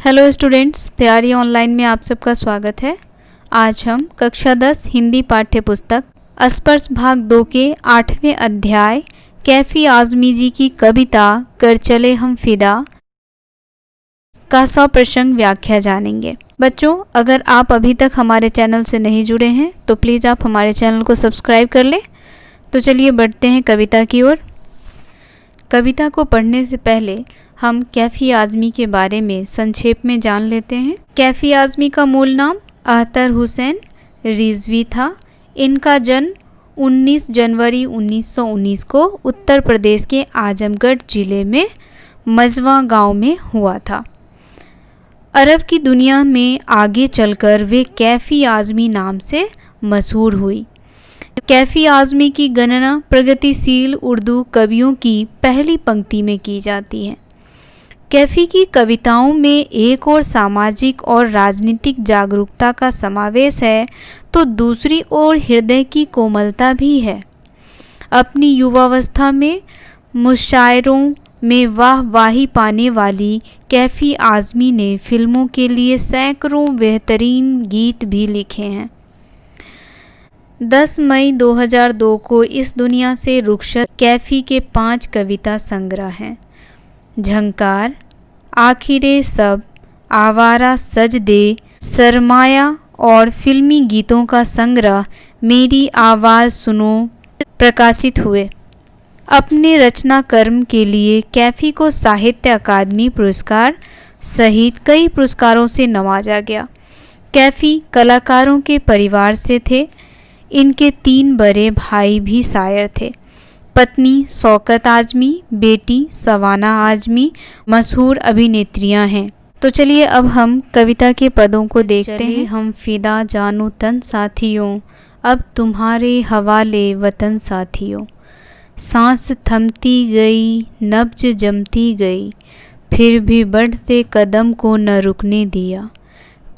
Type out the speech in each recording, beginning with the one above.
Hello students, तैयारी online में आप सबका स्वागत है। आज हम कक्षा 10 हिंदी पाठ्य पुस्तक स्पर्श भाग 2 के 8वें अध्याय कैफी आज़मी जी की कविता कर चले हम फिदा का सप्रसंग व्याख्या जानेंगे। बच्चों, अगर आप अभी तक हमारे चैनल से नहीं जुड़े हैं तो प्लीज़ आप हमारे चैनल को सब्सक्राइब कर लें। तो चलिए बढ़ते हैं कविता की ओर। कविता को पढ़ने से पहले हम कैफी आज़मी के बारे में संक्षेप में जान लेते हैं। कैफी आज़मी का मूल नाम अख्तर हुसैन रिजवी था। इनका जन्म 19 जनवरी 1919 को उत्तर प्रदेश के आजमगढ़ जिले में मजवा गांव में हुआ था। अरब की दुनिया में आगे चलकर वे कैफी आज़मी नाम से मशहूर हुई। कैफी आज़मी की गणना प्रगतिशील उर्दू कवियों की पहली पंक्ति में की जाती है। कैफी की कविताओं में एक और सामाजिक और राजनीतिक जागरूकता का समावेश है तो दूसरी ओर हृदय की कोमलता भी है। अपनी युवावस्था में मुशायरों में वाहवाही पाने वाली कैफी आज़मी ने फिल्मों के लिए सैकड़ों बेहतरीन गीत भी लिखे हैं। 10 मई 2002 को इस दुनिया से रुखसत कैफी के 5 कविता संग्रह हैं। झंकार, आखिरे सब, आवारा सजदे, सरमाया और फिल्मी गीतों का संग्रह मेरी आवाज़ सुनो प्रकाशित हुए। अपने रचना कर्म के लिए कैफी को साहित्य अकादमी पुरस्कार सहित कई पुरस्कारों से नवाजा गया। कैफी कलाकारों के परिवार से थे। इनके 3 बड़े भाई भी शायर थे। पत्नी शौकत आज़मी, बेटी सवाना आज़मी मशहूर अभिनेत्रियां हैं। तो चलिए अब हम कविता के पदों को देखते हैं। हम फिदा जानू तन साथियों, अब तुम्हारे हवाले वतन साथियों। सांस थमती गई, नब्ज जमती गई, फिर भी बढ़ते कदम को न रुकने दिया।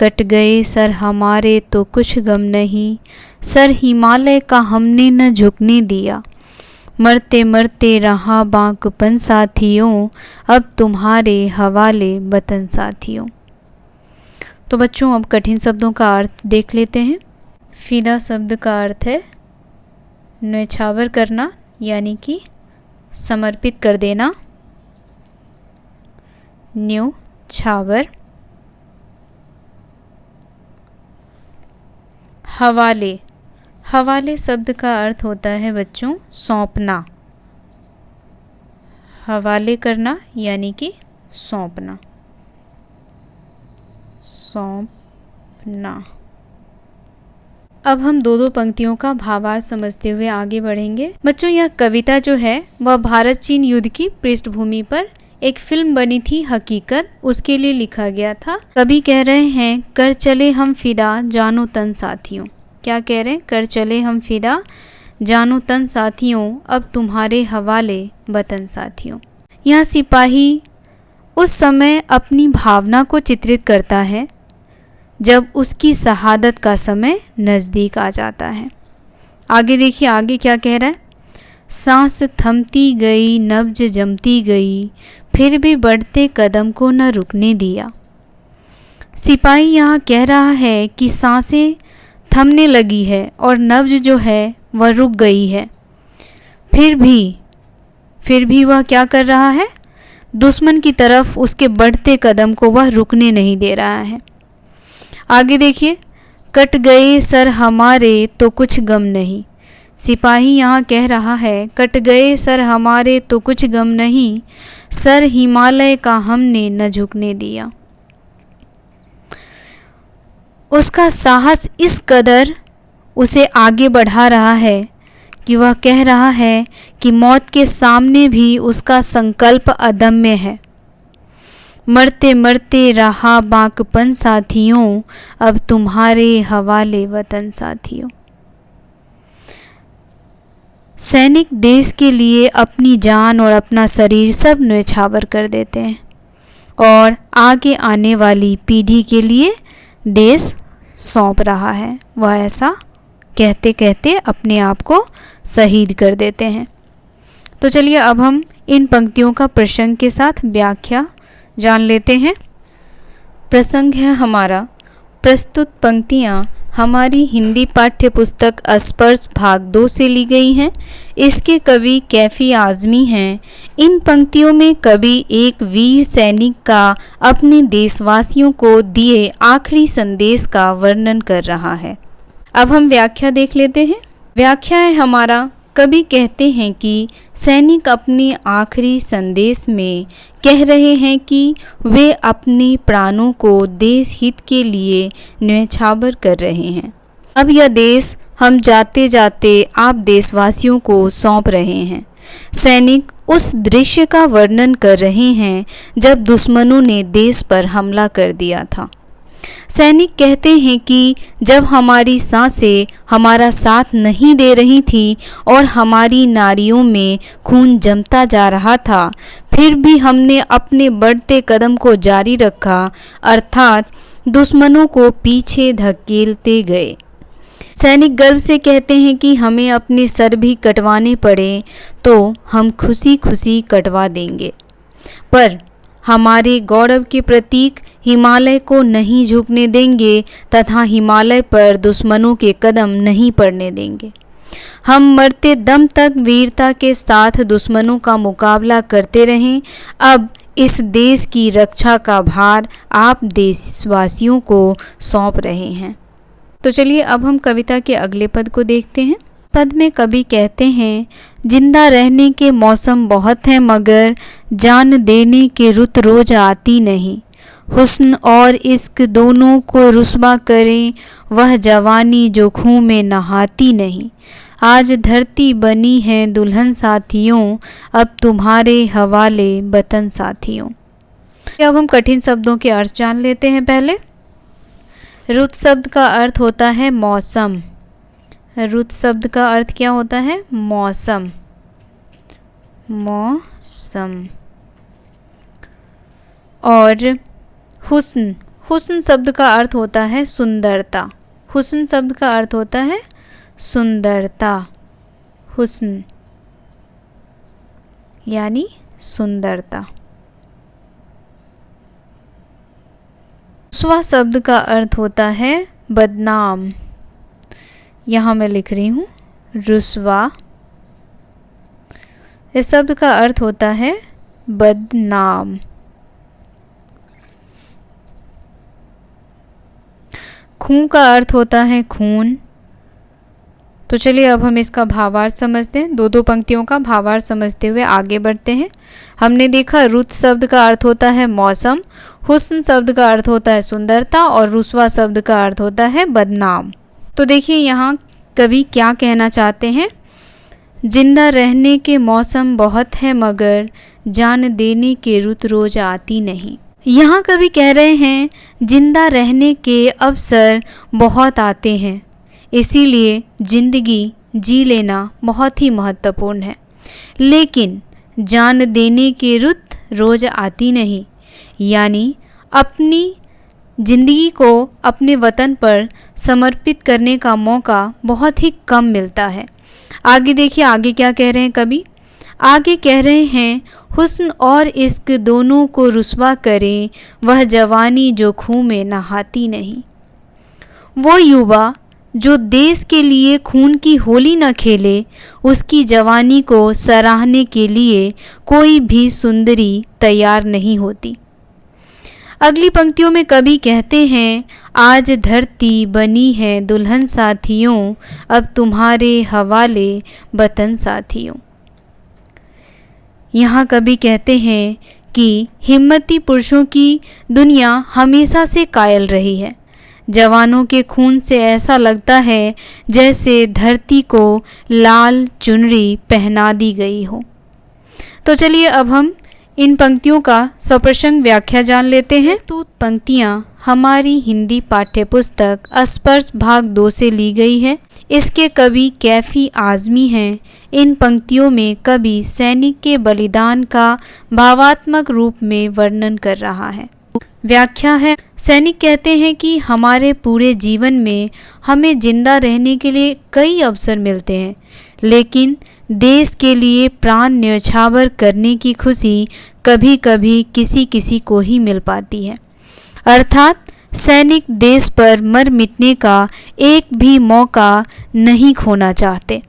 कट गए सर हमारे तो कुछ गम नहीं, सर हिमालय का हमने न झुकने दिया। मरते मरते रहा बांकपन साथियों, अब तुम्हारे हवाले वतन साथियों। तो बच्चों, अब कठिन शब्दों का अर्थ देख लेते हैं। फिदा शब्द का अर्थ है न्यौछावर करना, यानी कि समर्पित कर देना। न्यौछावर। हवाले। हवाले शब्द का अर्थ होता है बच्चों सौंपना। हवाले करना यानी कि सौंपना। सौंपना। अब हम दो पंक्तियों का भावार्थ समझते हुए आगे बढ़ेंगे। बच्चों, यह कविता जो है वह भारत चीन युद्ध की पृष्ठभूमि पर एक फिल्म बनी थी हकीकत, उसके लिए लिखा गया था। कवि कह रहे हैं कर चले हम फिदा जानो तन साथियों। क्या कह रहे हैं? कर चले हम फिदा जानो तन साथियों, अब तुम्हारे हवाले वतन साथियों। यह सिपाही उस समय अपनी भावना को चित्रित करता है जब उसकी शहादत का समय नज़दीक आ जाता है। आगे देखिए, आगे क्या कह रहा है? सांस थमती गई, नब्ज जमती गई, फिर भी बढ़ते कदम को न रुकने दिया। सिपाही यहाँ कह रहा है कि सांसें थमने लगी है और नब्ज जो है वह रुक गई है। फिर भी वह क्या कर रहा है? दुश्मन की तरफ उसके बढ़ते कदम को वह रुकने नहीं दे रहा है। आगे देखिए, कट गए सर हमारे तो कुछ गम नहीं। सिपाही यहाँ कह रहा है कट गए सर हमारे तो कुछ गम नहीं, सर हिमालय का हमने न झुकने दिया। उसका साहस इस कदर उसे आगे बढ़ा रहा है कि वह कह रहा है कि मौत के सामने भी उसका संकल्प अदम्य है। मरते मरते रहा बांकपन साथियों, अब तुम्हारे हवाले वतन साथियों। सैनिक देश के लिए अपनी जान और अपना शरीर सब न्यौछावर कर देते हैं और आगे आने वाली पीढ़ी के लिए देश सौंप रहा है। वह ऐसा कहते कहते अपने आप को शहीद कर देते हैं। तो चलिए अब हम इन पंक्तियों का प्रसंग के साथ व्याख्या जान लेते हैं। प्रसंग है हमारा। प्रस्तुत पंक्तियाँ हमारी हिंदी पाठ्य पुस्तक स्पर्श भाग 2 से ली गई हैं। इसके कवि कैफी आज़मी हैं। इन पंक्तियों में कवि एक वीर सैनिक का अपने देशवासियों को दिए आखिरी संदेश का वर्णन कर रहा है। अब हम व्याख्या देख लेते हैं। व्याख्या है हमारा। कवि कहते हैं कि सैनिक अपने आखिरी संदेश में कह रहे हैं कि वे अपने प्राणों को देश हित के लिए न्यौछावर कर रहे हैं। अब यह देश हम जाते जाते आप देशवासियों को सौंप रहे हैं। सैनिक उस दृश्य का वर्णन कर रहे हैं जब दुश्मनों ने देश पर हमला कर दिया था। सैनिक कहते हैं कि जब हमारी सांसें हमारा साथ नहीं दे रही थी और हमारी नाड़ियों में खून जमता जा रहा था, फिर भी हमने अपने बढ़ते कदम को जारी रखा, अर्थात दुश्मनों को पीछे धकेलते गए। सैनिक गर्व से कहते हैं कि हमें अपने सर भी कटवाने पड़े तो हम खुशी खुशी कटवा देंगे, पर हमारे गौरव के प्रतीक हिमालय को नहीं झुकने देंगे तथा हिमालय पर दुश्मनों के कदम नहीं पड़ने देंगे। हम मरते दम तक वीरता के साथ दुश्मनों का मुकाबला करते रहें। अब इस देश की रक्षा का भार आप देशवासियों को सौंप रहे हैं। तो चलिए अब हम कविता के अगले पद को देखते हैं। पद में कवि कहते हैं, जिंदा रहने के मौसम बहुत हैं मगर जान देने के रुत रोज आती नहीं। हुस्न और इश्क दोनों को रुस्वा करें वह जवानी जो खून में नहाती नहीं। आज धरती बनी है दुल्हन साथियों, अब तुम्हारे हवाले वतन साथियों। अब हम कठिन शब्दों के अर्थ जान लेते हैं। पहले रुत शब्द का अर्थ होता है मौसम। रुत शब्द का अर्थ क्या होता है? मौसम। मौसम। और हुस्न, हुस्न शब्द का अर्थ होता है सुंदरता। हुस्न शब्द का अर्थ होता है सुंदरता। हुस्न यानी सुंदरता। रुस्वा शब्द का अर्थ होता है बदनाम। यहाँ मैं लिख रही हूँ रुस्वा। इस शब्द का अर्थ होता है बदनाम। खून का अर्थ होता है खून। तो चलिए अब हम इसका भावार्थ समझते हैं। दो पंक्तियों का भावार्थ समझते हुए आगे बढ़ते हैं। हमने देखा रुत शब्द का अर्थ होता है मौसम, हुस्न शब्द का अर्थ होता है सुंदरता और रुस्वा शब्द का अर्थ होता है बदनाम। तो देखिए यहाँ कवि क्या कहना चाहते हैं। जिंदा रहने के मौसम बहुत है मगर जान देने के रुत रोज आती नहीं। यहाँ कवि कह रहे हैं जिंदा रहने के अवसर बहुत आते हैं, इसीलिए जिंदगी जी लेना बहुत ही महत्वपूर्ण है, लेकिन जान देने के रुत रोज आती नहीं। यानी अपनी जिंदगी को अपने वतन पर समर्पित करने का मौका बहुत ही कम मिलता है। आगे देखिए आगे क्या कह रहे हैं कवि। आगे कह रहे हैं हुस्न और इश्क दोनों को रुस्वा करें वह जवानी जो खून में नहाती नहीं। वो युवा जो देश के लिए खून की होली न खेले, उसकी जवानी को सराहने के लिए कोई भी सुंदरी तैयार नहीं होती। अगली पंक्तियों में कवि कहते हैं आज धरती बनी है दुल्हन साथियों, अब तुम्हारे हवाले वतन साथियों। यहाँ कवि कहते हैं कि हिम्मती पुरुषों की दुनिया हमेशा से कायल रही है। जवानों के खून से ऐसा लगता है जैसे धरती को लाल चुनरी पहना दी गई हो। तो चलिए अब हम इन पंक्तियों का सप्रसंग व्याख्या जान लेते हैं। प्रस्तुत पंक्तियाँ हमारी हिंदी पाठ्य पुस्तक स्पर्श भाग 2 से ली गई है। इसके कवि कैफी आज़मी हैं। इन पंक्तियों में कवि सैनिक के बलिदान का भावात्मक रूप में वर्णन कर रहा है। व्याख्या है, सैनिक कहते हैं कि हमारे पूरे जीवन में हमें जिंदा रहने के लिए कई अवसर मिलते हैं, लेकिन देश के लिए प्राण न्यौछावर करने की खुशी कभी कभी किसी किसी को ही मिल पाती है। अर्थात सैनिक देश पर मर मिटने का एक भी मौका नहीं खोना चाहते।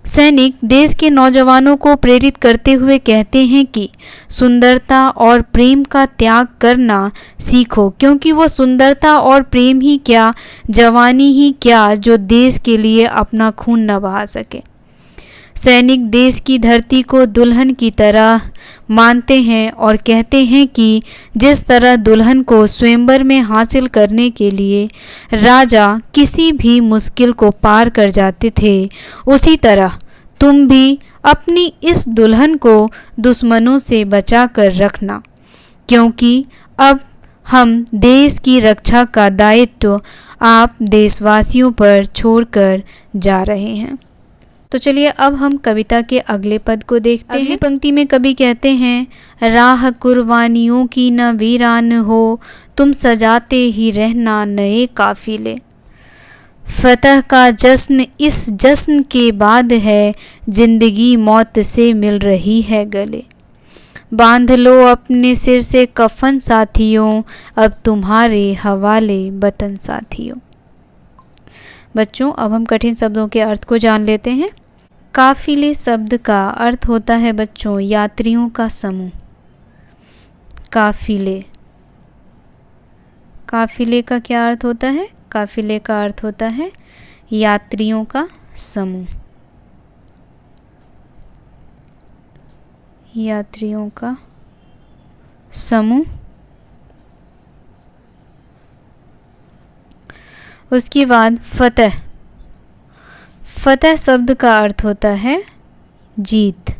सैनिक देश के नौजवानों को प्रेरित करते हुए कहते हैं कि सुंदरता और प्रेम का त्याग करना सीखो, क्योंकि वो सुंदरता और प्रेम ही क्या, जवानी ही क्या जो देश के लिए अपना खून न बहा सके। सैनिक देश की धरती को दुल्हन की तरह मानते हैं और कहते हैं कि जिस तरह दुल्हन को स्वयंवर में हासिल करने के लिए राजा किसी भी मुश्किल को पार कर जाते थे, उसी तरह तुम भी अपनी इस दुल्हन को दुश्मनों से बचा कर रखना, क्योंकि अब हम देश की रक्षा का दायित्व आप देशवासियों पर छोड़कर जा रहे हैं। तो चलिए अब हम कविता के अगले पद को देखते हैं। अगली पंक्ति में कवि कहते हैं, राह कुर्बानियों की न वीरान हो, तुम सजाते ही रहना नए काफिले। फतह का जश्न इस जश्न के बाद है, जिंदगी मौत से मिल रही है गले। बांध लो अपने सिर से कफन साथियों, अब तुम्हारे हवाले वतन साथियों। बच्चों अब हम कठिन शब्दों के अर्थ को जान लेते हैं। काफिले शब्द का अर्थ होता है बच्चों यात्रियों का समूह। काफिले, काफिले का क्या अर्थ होता है? काफिले का अर्थ होता है यात्रियों का समूह। यात्रियों का समूह। उसके बाद फतह, फतह शब्द का अर्थ होता है जीत।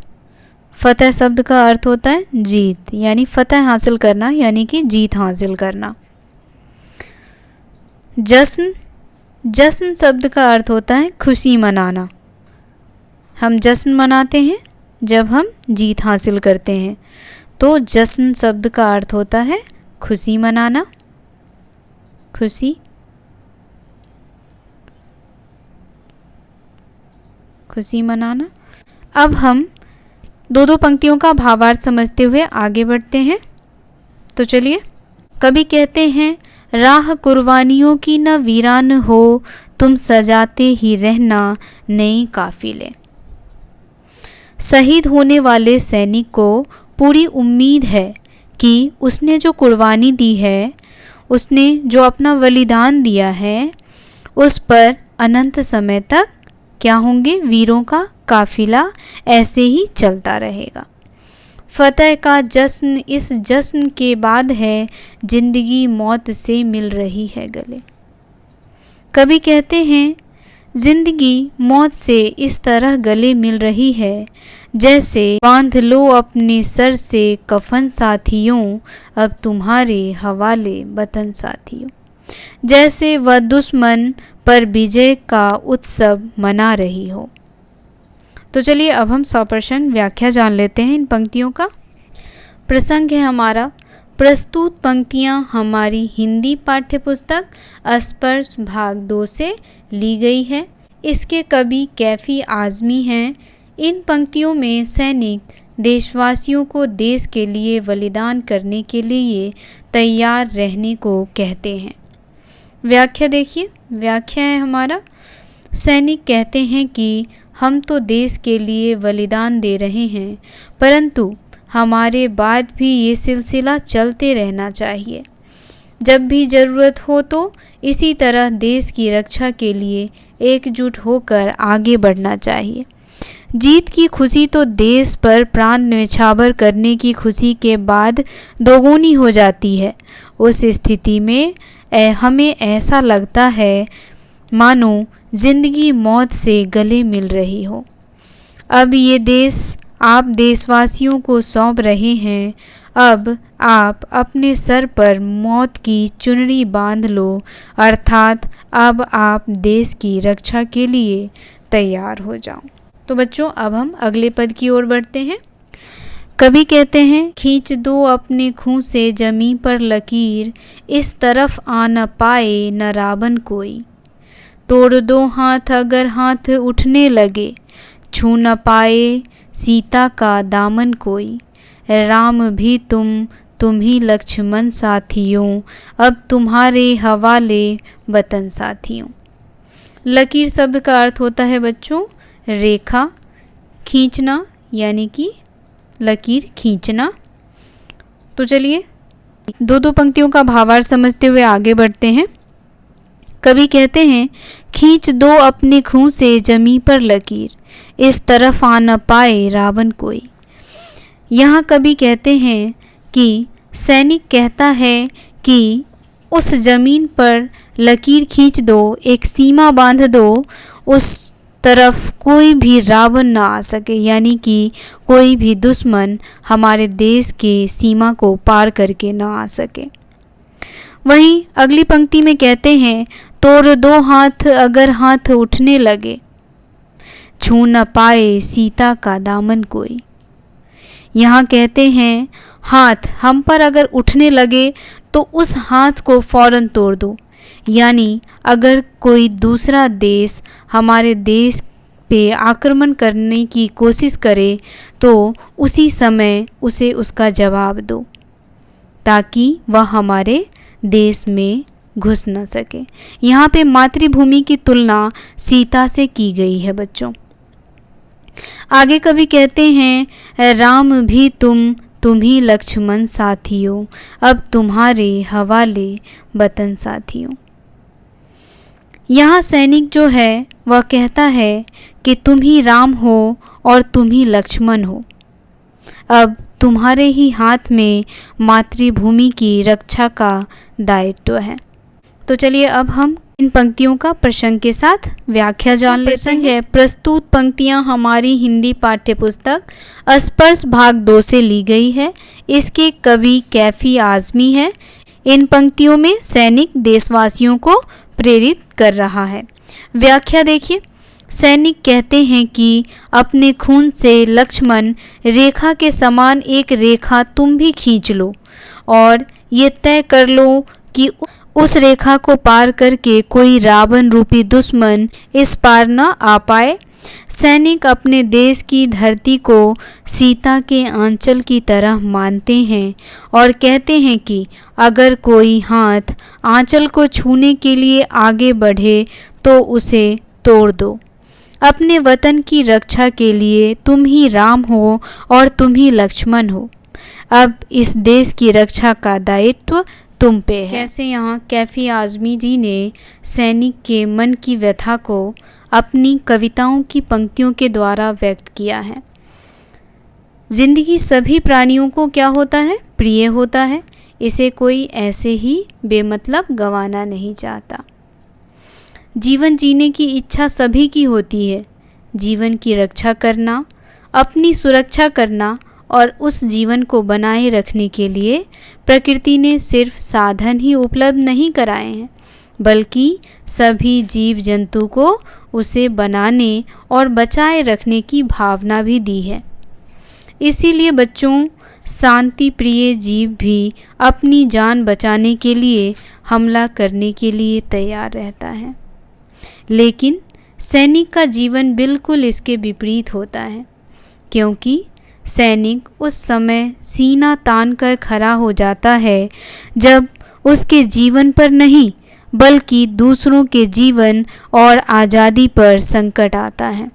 फतह शब्द का अर्थ होता है जीत, यानी फतह हासिल करना, यानी कि जीत हासिल करना। जश्न, जश्न शब्द का अर्थ होता है खुशी मनाना। हम जश्न मनाते हैं जब हम जीत हासिल करते हैं, तो जश्न शब्द का अर्थ होता है खुशी मनाना, खुशी, खुशी मनाना। अब हम दो दो पंक्तियों का भावार्थ समझते हुए आगे बढ़ते हैं। तो चलिए, कवि कहते हैं, राह कुर्बानियों की न वीरान हो, तुम सजाते ही रहना नए काफिले। शहीद होने वाले सैनिक को पूरी उम्मीद है कि उसने जो कुर्बानी दी है, उसने जो अपना बलिदान दिया है, उस पर अनंत समय तक क्या होंगे? वीरों का काफिला ऐसे ही चलता रहेगा। फतह का जश्न इस जश्न के बाद है, जिंदगी मौत से मिल रही है गले। कवि कहते हैं, जिंदगी मौत से इस तरह गले मिल रही है, जैसे बांध लो अपने सर से कफन साथियों, अब तुम्हारे हवाले वतन साथियों। जैसे वह दुश्मन पर विजय का उत्सव मना रही हो। तो चलिए अब हम 100% व्याख्या जान लेते हैं इन पंक्तियों का। प्रसंग है हमारा, प्रस्तुत पंक्तियाँ हमारी हिंदी पाठ्यपुस्तक स्पर्श भाग 2 से ली गई है। इसके कवि कैफी आज़मी हैं। इन पंक्तियों में सैनिक देशवासियों को देश के लिए बलिदान करने के लिए तैयार रहने को कहते हैं। व्याख्या देखिए, व्याख्या है हमारा, सैनिक कहते हैं कि हम तो देश के लिए बलिदान दे रहे हैं, परंतु हमारे बाद भी ये सिलसिला चलते रहना चाहिए। जब भी ज़रूरत हो तो इसी तरह देश की रक्षा के लिए एकजुट होकर आगे बढ़ना चाहिए। जीत की खुशी तो देश पर प्राण न्यौछावर करने की खुशी के बाद दोगुनी हो जाती है। उस स्थिति में हमें ऐसा लगता है मानो जिंदगी मौत से गले मिल रही हो। अब ये देश आप देशवासियों को सौंप रहे हैं। अब आप अपने सर पर मौत की चुनरी बांध लो, अर्थात अब आप देश की रक्षा के लिए तैयार हो जाओ। तो बच्चों अब हम अगले पद की ओर बढ़ते हैं। कवि कहते हैं, खींच दो अपने खूं से जमीन पर लकीर, इस तरफ आ न पाए न रावण कोई। तोड़ दो हाथ अगर हाथ उठने लगे, छू न पाए सीता का दामन कोई। राम भी तुम तुम ही लक्ष्मण साथियों, अब तुम्हारे हवाले वतन साथियों। लकीर शब्द का अर्थ होता है बच्चों रेखा खींचना, यानी कि लकीर खींचना। तो चलिए दो पंक्तियों का भावार्थ समझते हुए आगे बढ़ते हैं। कवि कहते हैं, खींच दो अपने खूं से जमी पर लकीर, इस तरफ आ न पाए रावण कोई। यहाँ कवि कहते हैं कि सैनिक कहता है कि उस जमीन पर लकीर खींच दो, एक सीमा बांध दो, उस तरफ कोई भी रावण ना आ सके, यानी कि कोई भी दुश्मन हमारे देश के सीमा को पार करके ना आ सके। वहीं अगली पंक्ति में कहते हैं, तोड़ दो हाथ अगर हाथ उठने लगे, छू न पाए सीता का दामन कोई। यहाँ कहते हैं हाथ हम पर अगर उठने लगे तो उस हाथ को फौरन तोड़ दो, यानी अगर कोई दूसरा देश हमारे देश पे आक्रमण करने की कोशिश करे तो उसी समय उसे उसका जवाब दो, ताकि वह हमारे देश में घुस न सके। यहाँ पे मातृभूमि की तुलना सीता से की गई है बच्चों। आगे कवि कहते हैं, राम भी तुम ही लक्ष्मण साथियों, अब तुम्हारे हवाले वतन साथियों। यहाँ सैनिक जो है वह कहता है कि तुम ही राम हो और तुम ही लक्ष्मण हो, अब तुम्हारे ही हाथ में मातृभूमि की रक्षा का दायित्व है। तो चलिए अब हम इन पंक्तियों का प्रसंग के साथ व्याख्या जान लेते हैं। प्रस्तुत पंक्तियां हमारी हिंदी पाठ्यपुस्तक स्पर्श भाग 2 से ली गई है। इसके कवि कैफी आज़मी है। इन पंक्तियों में सैनिक देशवासियों को प्रेरित कर रहा है। व्याख्या देखिए, सैनिक कहते हैं कि अपने खून से लक्ष्मण रेखा के समान एक रेखा तुम भी खींच लो और ये तय कर लो कि उस रेखा को पार करके कोई रावण रूपी दुश्मन इस पार न आ पाए। सैनिक अपने देश की धरती को सीता के आंचल की तरह मानते हैं और कहते हैं कि अगर कोई हाथ आंचल को छूने के लिए आगे बढ़े तो उसे तोड़ दो। अपने वतन की रक्षा के लिए तुम ही राम हो और तुम ही लक्ष्मण हो, अब इस देश की रक्षा का दायित्व तुम पे है। कैसे यहाँ कैफी आज़मी जी ने सैनिक के मन की व्यथा को अपनी कविताओं की पंक्तियों के द्वारा व्यक्त किया है। जिंदगी सभी प्राणियों को क्या होता है, प्रिय होता है, इसे कोई ऐसे ही बेमतलब गंवाना नहीं चाहता। जीवन जीने की इच्छा सभी की होती है, जीवन की रक्षा करना, अपनी सुरक्षा करना और उस जीवन को बनाए रखने के लिए प्रकृति ने सिर्फ साधन ही उपलब्ध नहीं कराए हैं, बल्कि सभी जीव जंतु को उसे बनाने और बचाए रखने की भावना भी दी है। इसीलिए बच्चों, शांति प्रिय जीव भी अपनी जान बचाने के लिए हमला करने के लिए तैयार रहता है, लेकिन सैनिक का जीवन बिल्कुल इसके विपरीत होता है, क्योंकि सैनिक उस समय सीना तान कर खड़ा हो जाता है जब उसके जीवन पर नहीं बल्कि दूसरों के जीवन और आज़ादी पर संकट आता है।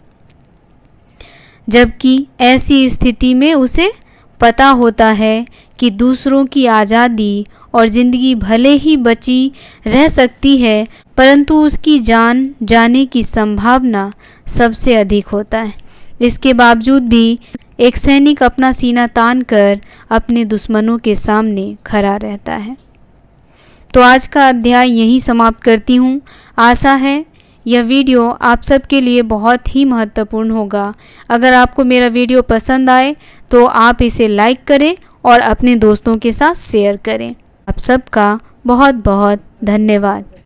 जबकि ऐसी स्थिति में उसे पता होता है कि दूसरों की आज़ादी और ज़िंदगी भले ही बची रह सकती है, परंतु उसकी जान जाने की संभावना सबसे अधिक होता है। इसके बावजूद भी एक सैनिक अपना सीना तान कर अपने दुश्मनों के सामने खड़ा रहता है। तो आज का अध्याय यहीं समाप्त करती हूँ। आशा है यह वीडियो आप सबके लिए बहुत ही महत्वपूर्ण होगा। अगर आपको मेरा वीडियो पसंद आए तो आप इसे लाइक करें और अपने दोस्तों के साथ शेयर करें। आप सबका बहुत बहुत धन्यवाद।